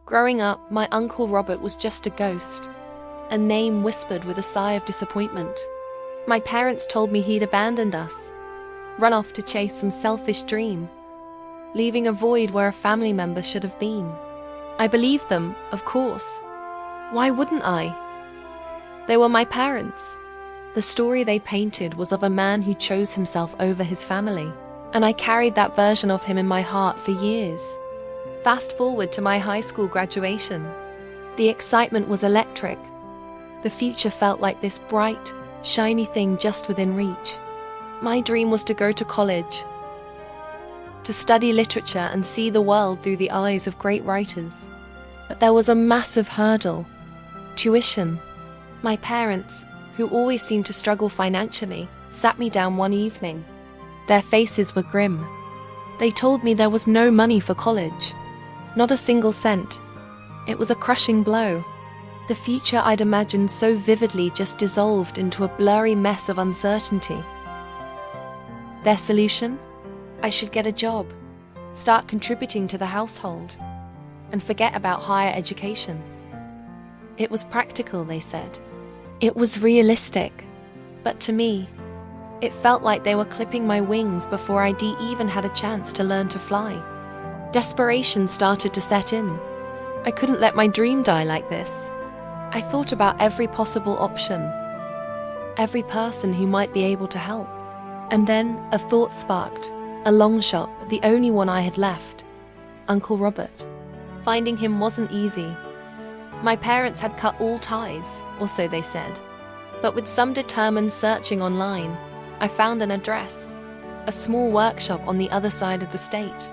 Growing up, my Uncle Robert was just a ghost, a name whispered with a sigh of disappointment. My parents told me he'd abandoned us, run off to chase some selfish dream, leaving a void where a family member should have been. I believed them, of course. Why wouldn't I? They were my parents. The story they painted was of a man who chose himself over his family, and I carried that version of him in my heart for years. Fast forward to my high school graduation. The excitement was electric. The future felt like this bright, shiny thing just within reach. My dream was to go to college, to study literature and see the world through the eyes of great writers. But there was a massive hurdle: tuition. My parents, who always seemed to struggle financially, sat me down one evening. Their faces were grim. They told me there was no money for college. Not a single cent. It was a crushing blow. The future I'd imagined so vividly just dissolved into a blurry mess of uncertainty. Their solution? I should get a job, start contributing to the household, and forget about higher education. It was practical, they said. It was realistic. But to me, it felt like they were clipping my wings before I even had a chance to learn to fly. Desperation started to set in. I couldn't let my dream die like this. I thought about every possible option, every person who might be able to help. And then a thought sparked, a long shot, the only one I had left: Uncle Robert. Finding him wasn't easy. My parents had cut all ties, or so they said. But with some determined searching online, I found an address, a small workshop on the other side of the state.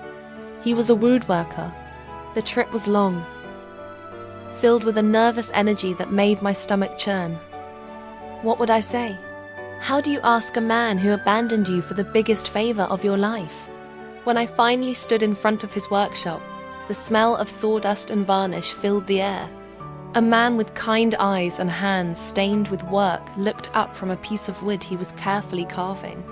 He was a woodworker. The trip was long, filled with a nervous energy that made my stomach churn. What would I say? How do you ask a man who abandoned you for the biggest favor of your life? When I finally stood in front of his workshop, the smell of sawdust and varnish filled the air. A man with kind eyes and hands stained with work looked up from a piece of wood he was carefully carving.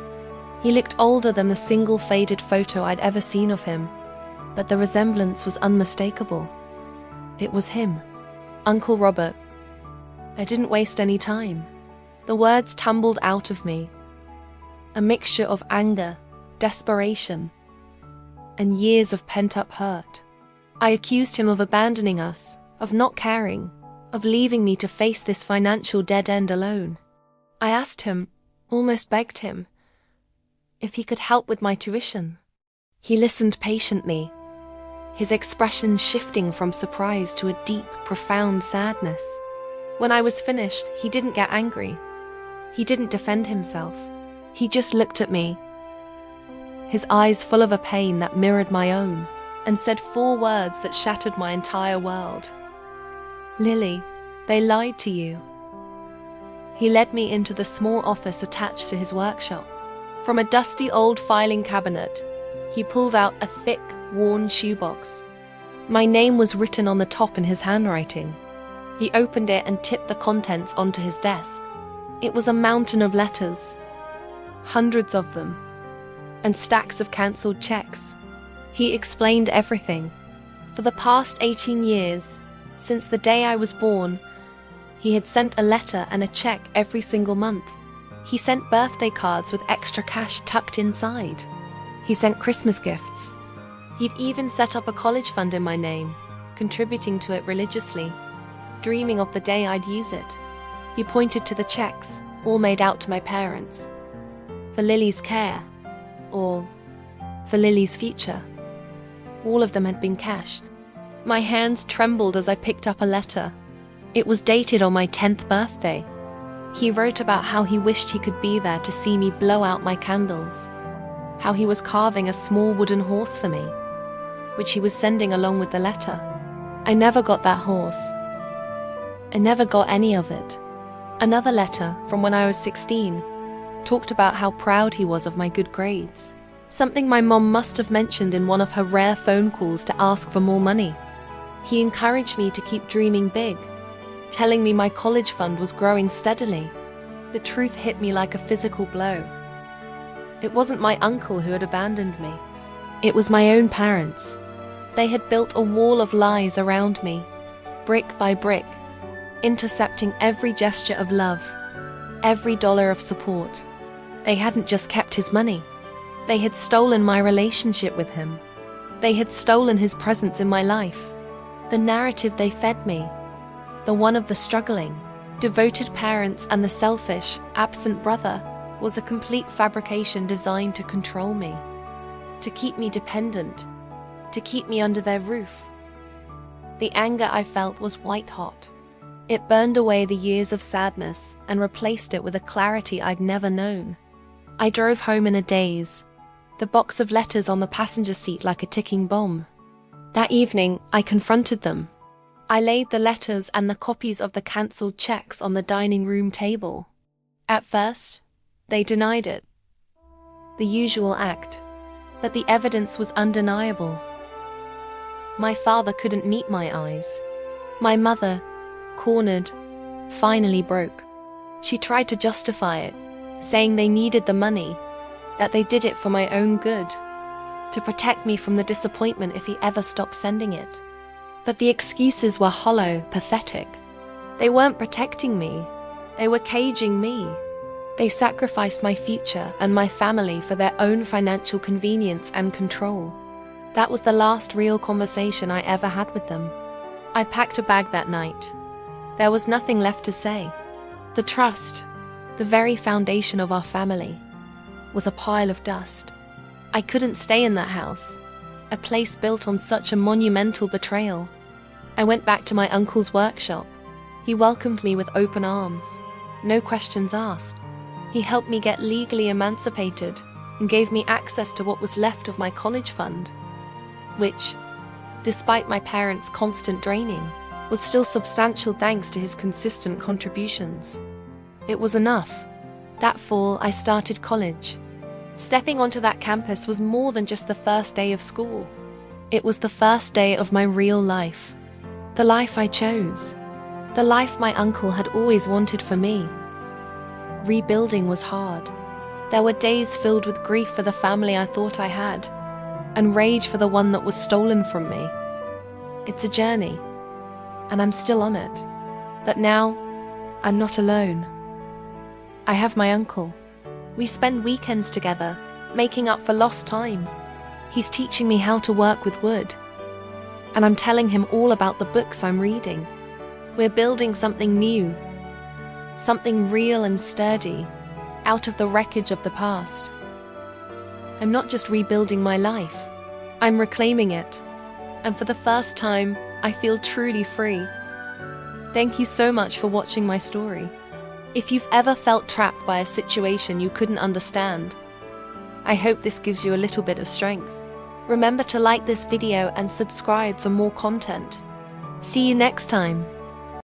He looked older than the single faded photo I'd ever seen of him, but the resemblance was unmistakable. It was him, Uncle Robert. I didn't waste any time. The words tumbled out of me, a mixture of anger, desperation, and years of pent-up hurt. I accused him of abandoning us, of not caring, of leaving me to face this financial dead end alone. I asked him, almost begged him, if he could help with my tuition. He listened patiently, his expression shifting from surprise to a deep, profound sadness. When I was finished, he didn't get angry. He didn't defend himself. He just looked at me, his eyes full of a pain that mirrored my own, and said 4 words that shattered my entire world. "Lily, they lied to you." He led me into the small office attached to his workshop. From a dusty old filing cabinet, he pulled out a thick, worn shoebox. My name was written on the top in his handwriting. He opened it and tipped the contents onto his desk. It was a mountain of letters, hundreds of them, and stacks of cancelled checks. He explained everything. For the past 18 years, since the day I was born, he had sent a letter and a check every single month. He sent birthday cards with extra cash tucked inside. He sent Christmas gifts. He'd even set up a college fund in my name, contributing to it religiously, dreaming of the day I'd use it. He pointed to the checks, all made out to my parents, for Lily's care, or for Lily's future. All of them had been cashed. My hands trembled as I picked up a letter. It was dated on my 10th birthday. He wrote about how he wished he could be there to see me blow out my candles, how he was carving a small wooden horse for me, which he was sending along with the letter. I never got that horse. I never got any of it. Another letter, from when I was 16, talked about how proud he was of my good grades, something my mom must have mentioned in one of her rare phone calls to ask for more money. He encouraged me to keep dreaming big, telling me my college fund was growing steadily. The truth hit me like a physical blow. It wasn't my uncle who had abandoned me. It was my own parents. They had built a wall of lies around me, brick by brick, intercepting every gesture of love, every dollar of support. They hadn't just kept his money. They had stolen my relationship with him. They had stolen his presence in my life. The narrative they fed me, the one of the struggling, devoted parents and the selfish, absent brother, was a complete fabrication designed to control me, to keep me dependent, to keep me under their roof. The anger I felt was white hot. It burned away the years of sadness and replaced it with a clarity I'd never known. I drove home in a daze, the box of letters on the passenger seat like a ticking bomb. That evening, I confronted them. I laid the letters and the copies of the cancelled checks on the dining room table. At first, they denied it. The usual act, but the evidence was undeniable. My father couldn't meet my eyes. My mother, cornered, finally broke. She tried to justify it, saying they needed the money, that they did it for my own good, to protect me from the disappointment if he ever stopped sending it. But the excuses were hollow, pathetic. They weren't protecting me. They were caging me. They sacrificed my future and my family for their own financial convenience and control. That was the last real conversation I ever had with them. I packed a bag that night. There was nothing left to say. The trust, the very foundation of our family, was a pile of dust. I couldn't stay in that house, a place built on such a monumental betrayal. I went back to my uncle's workshop. He welcomed me with open arms, no questions asked. He helped me get legally emancipated and gave me access to what was left of my college fund, which, despite my parents' constant draining, was still substantial thanks to his consistent contributions. It was enough. That fall, I started college. Stepping onto that campus was more than just the first day of school. It was the first day of my real life. The life I chose. The life my uncle had always wanted for me. Rebuilding was hard. There were days filled with grief for the family I thought I had, and rage for the one that was stolen from me. It's a journey, and I'm still on it. But now, I'm not alone. I have my uncle. We spend weekends together, making up for lost time. He's teaching me how to work with wood, and I'm telling him all about the books I'm reading. We're building something new, something real and sturdy, out of the wreckage of the past. I'm not just rebuilding my life, I'm reclaiming it. And for the first time, I feel truly free. Thank you so much for watching my story. If you've ever felt trapped by a situation you couldn't understand, I hope this gives you a little bit of strength. Remember to like this video and subscribe for more content. See you next time.